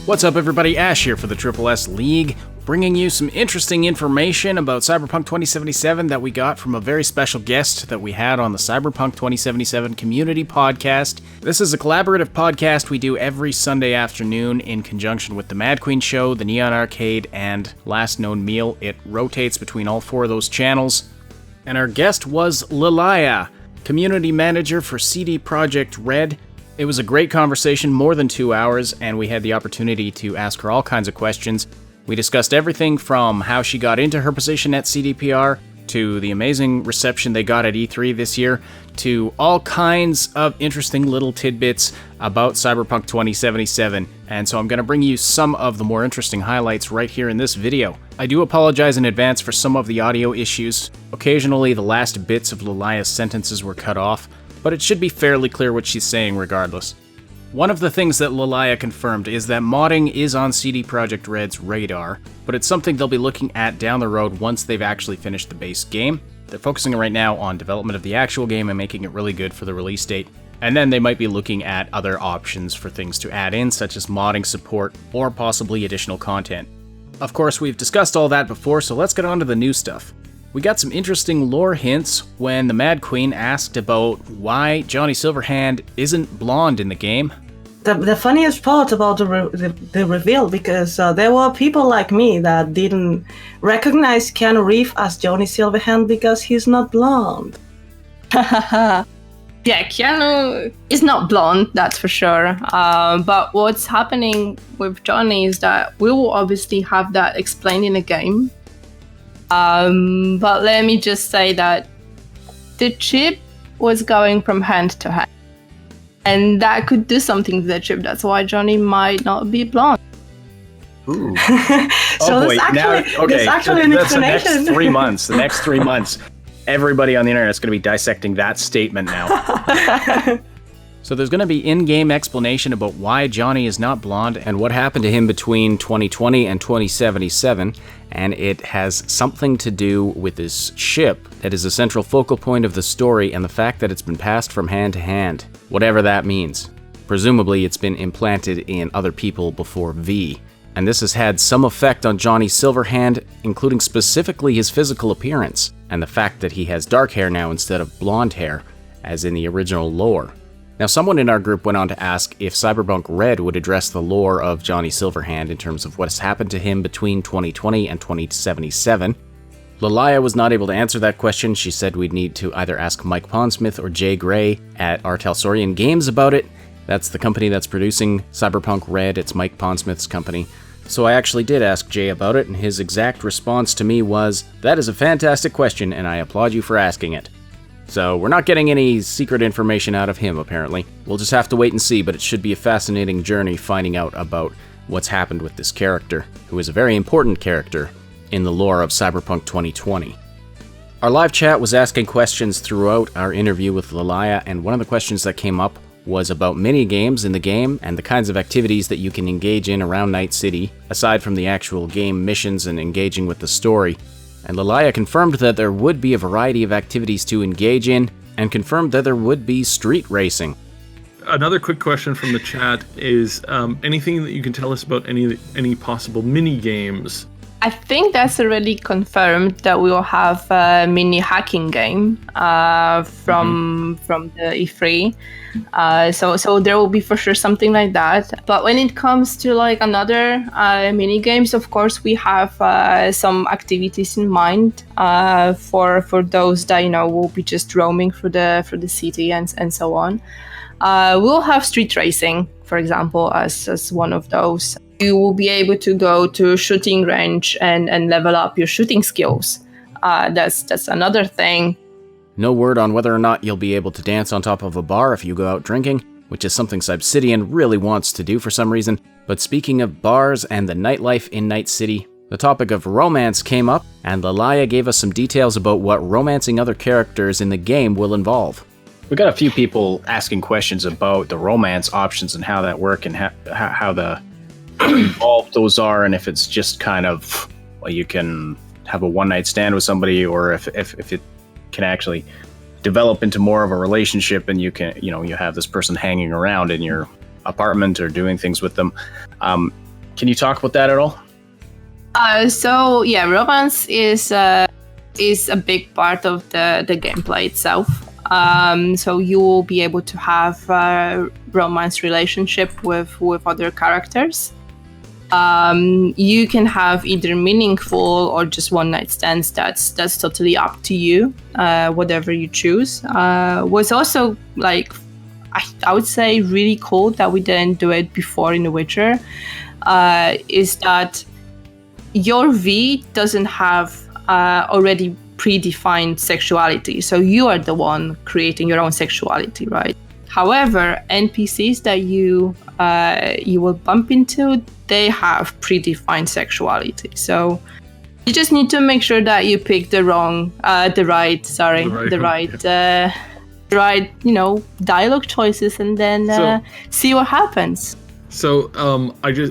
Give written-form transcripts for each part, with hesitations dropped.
What's up, everybody? Ash here for the Triple S League, bringing you some interesting information about Cyberpunk 2077 that we got from a very special guest that we had on the Cyberpunk 2077 Community Podcast. This is a collaborative podcast we do every Sunday afternoon in conjunction with the Mad Queen Show, the Neon Arcade, and Last Known Meal. It rotates between all four of those channels. And our guest was Lilayah, Community Manager for CD Projekt Red. It was a great conversation, more than 2 hours, and we had the opportunity to ask her all kinds of questions. We discussed everything from how she got into her position at CDPR, to the amazing reception they got at E3 this year, to all kinds of interesting little tidbits about Cyberpunk 2077. And so I'm going to bring you some of the more interesting highlights right here in this video. I do apologize in advance for some of the audio issues. Occasionally the last bits of Lilayah's sentences were cut off, but it should be fairly clear what she's saying regardless. One of the things that Lilayah confirmed is that modding is on CD Projekt Red's radar, but it's something they'll be looking at down the road once they've actually finished the base game. They're focusing right now on development of the actual game and making it really good for the release date, and then they might be looking at other options for things to add in, such as modding support or possibly additional content. Of course, we've discussed all that before, so let's get on to the new stuff. We got some interesting lore hints when the Mad Queen asked about why Johnny Silverhand isn't blonde in the game. The funniest part about the reveal, because there were people like me that didn't recognize Keanu Reeves as Johnny Silverhand because he's not blonde. Yeah, Keanu is not blonde, that's for sure. But what's happening with Johnny is that we will obviously have that explained in the game. But let me just say that the chip was going from hand to hand. And that could do something to the chip. That's why Johnny might not be blonde. Ooh. So there's actually an explanation. The next 3 months, everybody on the internet is going to be dissecting that statement now. So there's going to be in-game explanation about why Johnny is not blonde and what happened to him between 2020 and 2077, and it has something to do with this chip that is a central focal point of the story and the fact that it's been passed from hand to hand, whatever that means. Presumably it's been implanted in other people before V, and this has had some effect on Johnny Silverhand, including specifically his physical appearance, and the fact that he has dark hair now instead of blonde hair, as in the original lore. Now, someone in our group went on to ask if Cyberpunk Red would address the lore of Johnny Silverhand in terms of what has happened to him between 2020 and 2077. Lilayah was not able to answer that question. She said we'd need to either ask Mike Pondsmith or Jay Gray at Artalsorian Games about it. That's the company that's producing Cyberpunk Red. It's Mike Pondsmith's company. So I actually did ask Jay about it, and his exact response to me was, "That is a fantastic question, and I applaud you for asking it." So we're not getting any secret information out of him, apparently. We'll just have to wait and see, but it should be a fascinating journey finding out about what's happened with this character, who is a very important character in the lore of Cyberpunk 2020. Our live chat was asking questions throughout our interview with Lilayah, and one of the questions that came up was about mini-games in the game and the kinds of activities that you can engage in around Night City, aside from the actual game missions and engaging with the story. And Lilayah confirmed that there would be a variety of activities to engage in, and confirmed that there would be street racing. Another quick question from the chat is anything that you can tell us about any possible mini games? I think that's already confirmed that we will have a mini hacking game from the E3. So there will be for sure something like that. But when it comes to like another mini games, of course we have some activities in mind for those that will be just roaming through the city and so on. We'll have street racing, for example, as one of those. You will be able to go to shooting range and level up your shooting skills. That's another thing. No word on whether or not you'll be able to dance on top of a bar if you go out drinking, which is something Obsidian really wants to do for some reason. But speaking of bars and the nightlife in Night City, the topic of romance came up, and Lilayah gave us some details about what romancing other characters in the game will involve. We got a few people asking questions about the romance options and how that work and how the involved those are, and if it's just kind of you can have a one-night stand with somebody, or if it can actually develop into more of a relationship, and you can you have this person hanging around in your apartment or doing things with them. Can you talk about that at all? So yeah, romance is a big part of the gameplay itself. So you will be able to have a romance relationship with other characters. You can have either meaningful or just one night stands. That's totally up to you. Whatever you choose. Was also like I would say really cool that we didn't do it before in The Witcher. Is that your V doesn't have already predefined sexuality, so you are the one creating your own sexuality, right? However, NPCs that you will bump into, they have predefined sexuality. So you just need to make sure that you pick the right, dialogue choices, and then see what happens. So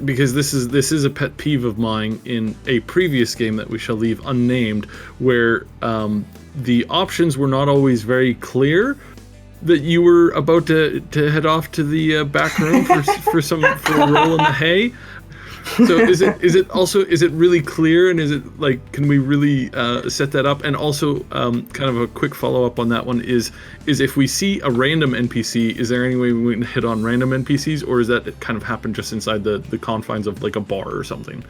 because this is a pet peeve of mine in a previous game that we shall leave unnamed, where the options were not always very clear. That you were about to head off to the back room for a roll in the hay. So is it really clear, and is it like, can we really set that up? And also kind of a quick follow up on that one is if we see a random NPC, is there any way we can hit on random NPCs, or is that kind of happen just inside the confines of like a bar or something?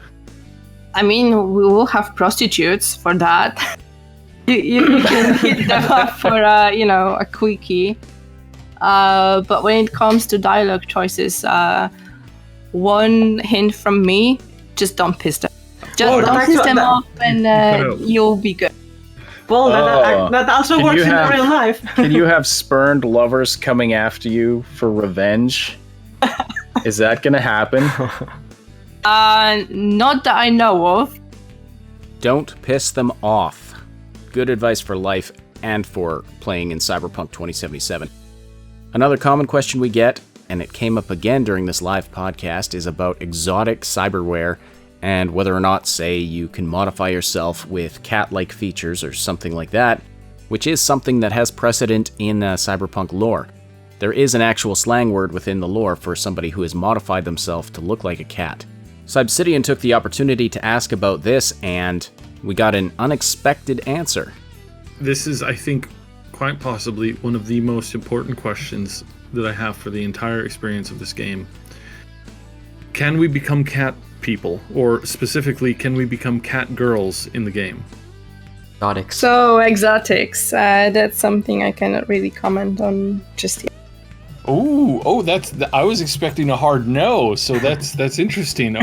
I mean, we will have prostitutes for that. You can hit them up for a quickie. But when it comes to dialogue choices, one hint from me: just don't piss them. Just don't piss them off, and you'll be good. Well, that also works in real life. Can you have spurned lovers coming after you for revenge? Is that gonna happen? Not that I know of. Don't piss them off. Good advice for life and for playing in Cyberpunk 2077. Another common question we get, and it came up again during this live podcast, is about exotic cyberwear and whether or not, say, you can modify yourself with cat-like features or something like that, which is something that has precedent in Cyberpunk lore. There is an actual slang word within the lore for somebody who has modified themselves to look like a cat. Cybsidian took the opportunity to ask about this, and we got an unexpected answer. This is, I think, quite possibly one of the most important questions that I have for the entire experience of this game. Can we become cat people? Or specifically, can we become cat girls in the game? Exotics. So, exotics. That's something I cannot really comment on just yet. Oh, I was expecting a hard no, so that's interesting.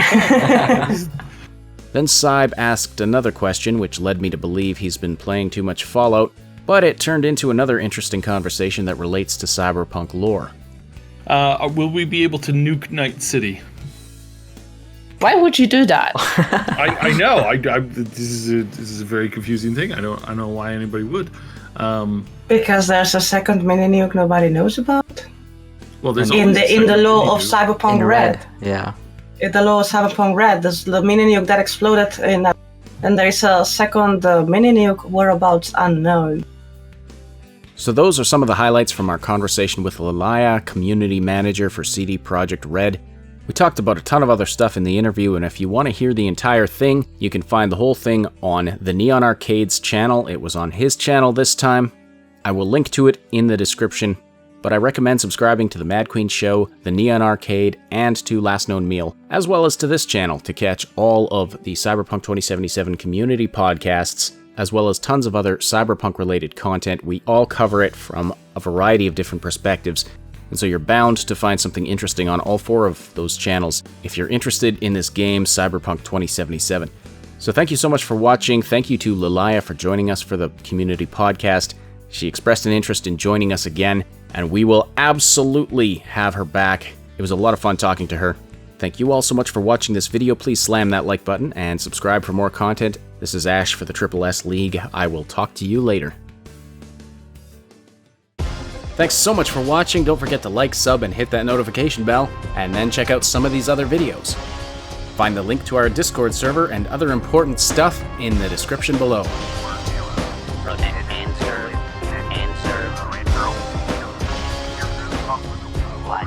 Then Cyb asked another question, which led me to believe he's been playing too much Fallout, but it turned into another interesting conversation that relates to Cyberpunk lore. Will we be able to nuke Night City? Why would you do that? I know. This is a very confusing thing. I don't know why anybody would. Because there's a second mini nuke nobody knows about. Well, there's in the law of Cyberpunk Red. Yeah. In the law of Cyberpunk Red, there's the mini nuke that exploded and there is a second mini nuke whereabouts unknown. So those are some of the highlights from our conversation with Lilayah, community manager for CD Projekt Red. We talked about a ton of other stuff in the interview, and if you want to hear the entire thing, you can find the whole thing on the Neon Arcade's channel. It was on his channel this time. I will link to it in the description, but I recommend subscribing to the Mad Queen Show, the Neon Arcade, and to Last Known Meal, as well as to this channel to catch all of the Cyberpunk 2077 community podcasts, as well as tons of other Cyberpunk-related content. We all cover it from a variety of different perspectives, and so you're bound to find something interesting on all four of those channels if you're interested in this game, Cyberpunk 2077. So thank you so much for watching. Thank you to Lilayah for joining us for the community podcast. She expressed an interest in joining us again, and we will absolutely have her back. It was a lot of fun talking to her. Thank you all so much for watching this video. Please slam that like button and subscribe for more content. This is Ash for the Triple S League. I will talk to you later. Thanks so much for watching. Don't forget to like, sub, and hit that notification bell, and then check out some of these other videos. Find the link to our Discord server and other important stuff in the description below. What?